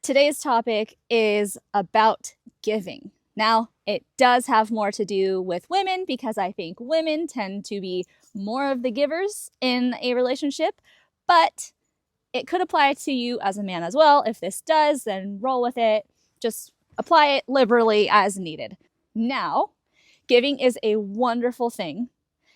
Today's topic is about giving. Now, it does have more to do with women because I think women tend to be more of the givers in a relationship, but it could apply to you as a man as well. If this does, then roll with it. Just apply it liberally as needed. Now, giving is a wonderful thing,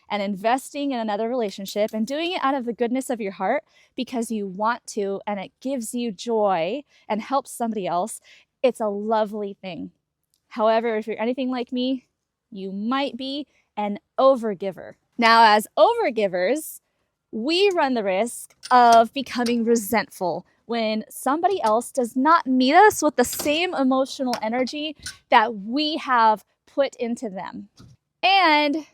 and investing in another relationship and doing it out of the goodness of your heart because you want to and it gives you joy and helps somebody else, it's a lovely thing. However, if you're anything like me, you might be an overgiver. Now, as overgivers, we run the risk of becoming resentful when somebody else does not meet us with the same emotional energy that we have put into them. And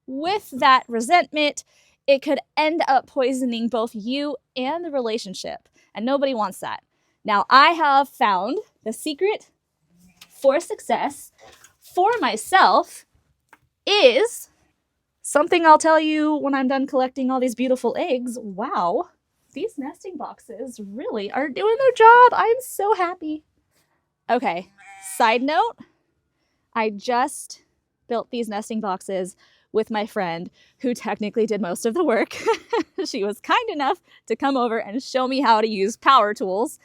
with that resentment, it could end up poisoning both you and the relationship, and nobody wants that. Now, I have found the secret for success for myself is something I'll tell you when I'm done collecting all these beautiful eggs. Wow, these nesting boxes really are doing their job. I'm so happy. Okay, side note, I just built these nesting boxes with my friend who technically did most of the work. She was kind enough to come over and show me how to use power tools.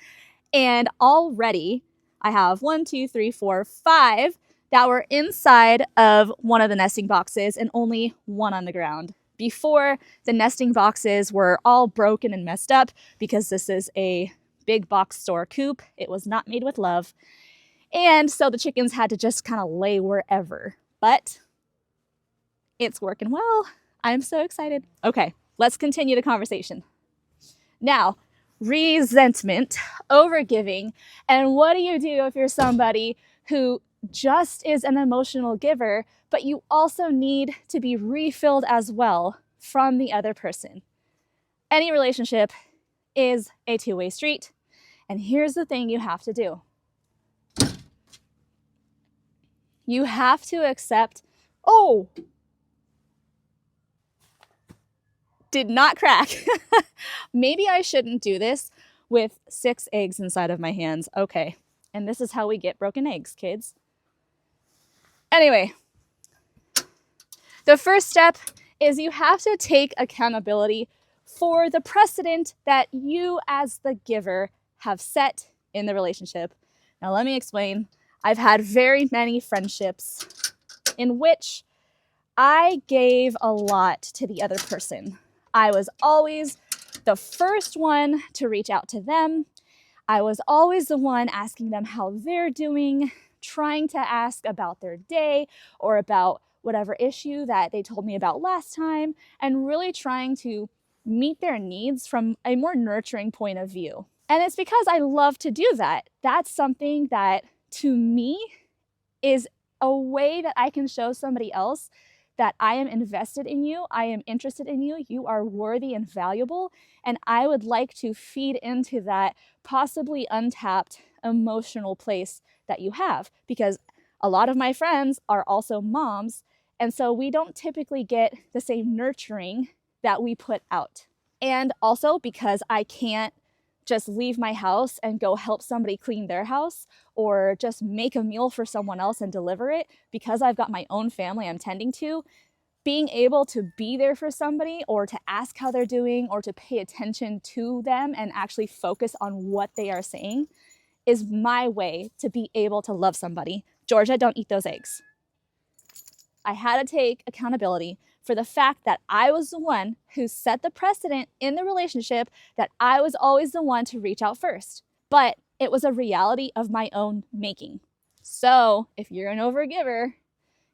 And already I have 1, 2, 3, 4, 5 that were inside of one of the nesting boxes and only one on the ground. Before, the nesting boxes were all broken and messed up because this is a big box store coop. It was not made with love. And so the chickens had to just kind of lay wherever. But it's working well. I'm so excited. Okay, let's continue the conversation. Now, resentment, overgiving, and what do you do if you're somebody who just is an emotional giver, but you also need to be refilled as well from the other person? Any relationship is a two-way street, and here's the thing you have to do. You have to accept, did not crack. Maybe I shouldn't do this with 6 eggs inside of my hands. Okay, and this is how we get broken eggs, kids. Anyway, the first step is you have to take accountability for the precedent that you as the giver have set in the relationship. Now let me explain. I've had very many friendships in which I gave a lot to the other person. I was always the first one to reach out to them. I was always the one asking them how they're doing, trying to ask about their day or about whatever issue that they told me about last time, and really trying to meet their needs from a more nurturing point of view. And it's because I love to do that. That's something that, to me, is a way that I can show somebody else that I am invested in you, I am interested in you, you are worthy and valuable, and I would like to feed into that possibly untapped emotional place that you have, because a lot of my friends are also moms, and so we don't typically get the same nurturing that we put out. And also because I can't just leave my house and go help somebody clean their house or just make a meal for someone else and deliver it, because I've got my own family I'm tending to. Being able to be there for somebody or to ask how they're doing or to pay attention to them and actually focus on what they are saying is my way to be able to love somebody. Georgia, don't eat those eggs. I had to take accountability for the fact that I was the one who set the precedent in the relationship, that I was always the one to reach out first. But it was a reality of my own making. So if you're an overgiver,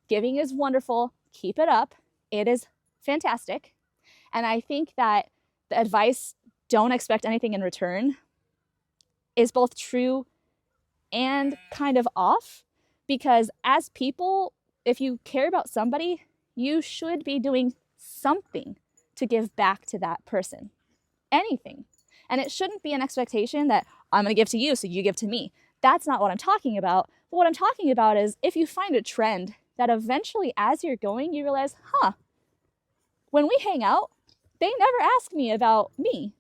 giving is wonderful. Keep it up. It is fantastic. And I think that the advice, don't expect anything in return, is both true and kind of off. Because as people, if you care about somebody, you should be doing something to give back to that person. Anything. And it shouldn't be an expectation that I'm going to give to you, so you give to me. That's not what I'm talking about. But what I'm talking about is if you find a trend that eventually, as you're going, you realize, when we hang out, they never ask me about me.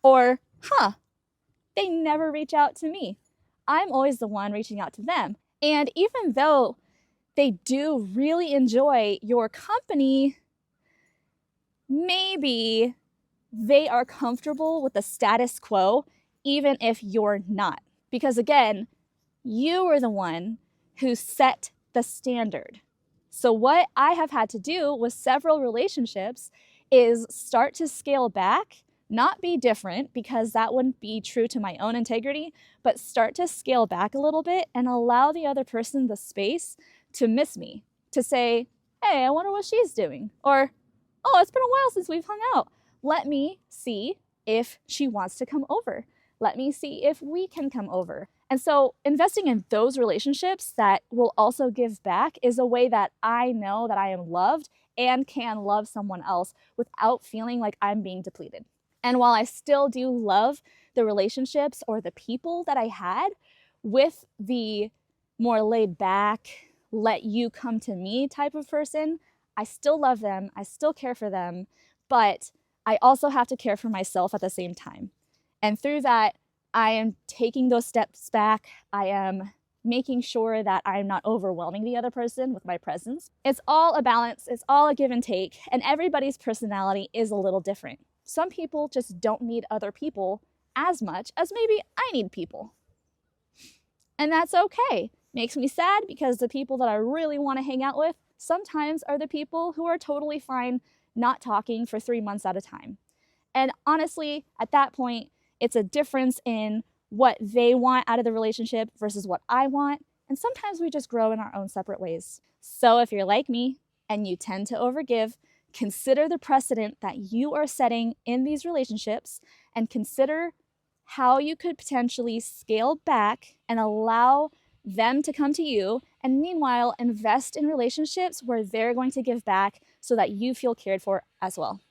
Or, They never reach out to me. I'm always the one reaching out to them. And even though they do really enjoy your company, maybe they are comfortable with the status quo, even if you're not. Because again, you are the one who set the standard. So, what I have had to do with several relationships is start to scale back, not be different, because that wouldn't be true to my own integrity, but start to scale back a little bit and allow the other person the space to miss me, to say, hey, I wonder what she's doing. Or, oh, it's been a while since we've hung out. Let me see if she wants to come over. Let me see if we can come over. And so investing in those relationships that will also give back is a way that I know that I am loved and can love someone else without feeling like I'm being depleted. And while I still do love the relationships or the people that I had with the more laid back, let you come to me type of person, I still love them, I still care for them, but I also have to care for myself at the same time. And through that, I am taking those steps back. I am making sure that I'm not overwhelming the other person with my presence. It's all a balance, it's all a give and take, and everybody's personality is a little different. Some people just don't need other people as much as maybe I need people. And that's okay. Makes me sad because the people that I really want to hang out with sometimes are the people who are totally fine not talking for 3 months at a time. And honestly, at that point, it's a difference in what they want out of the relationship versus what I want. And sometimes we just grow in our own separate ways. So if you're like me and you tend to overgive, consider the precedent that you are setting in these relationships and consider how you could potentially scale back and allow them to come to you, and meanwhile invest in relationships where they're going to give back so that you feel cared for as well.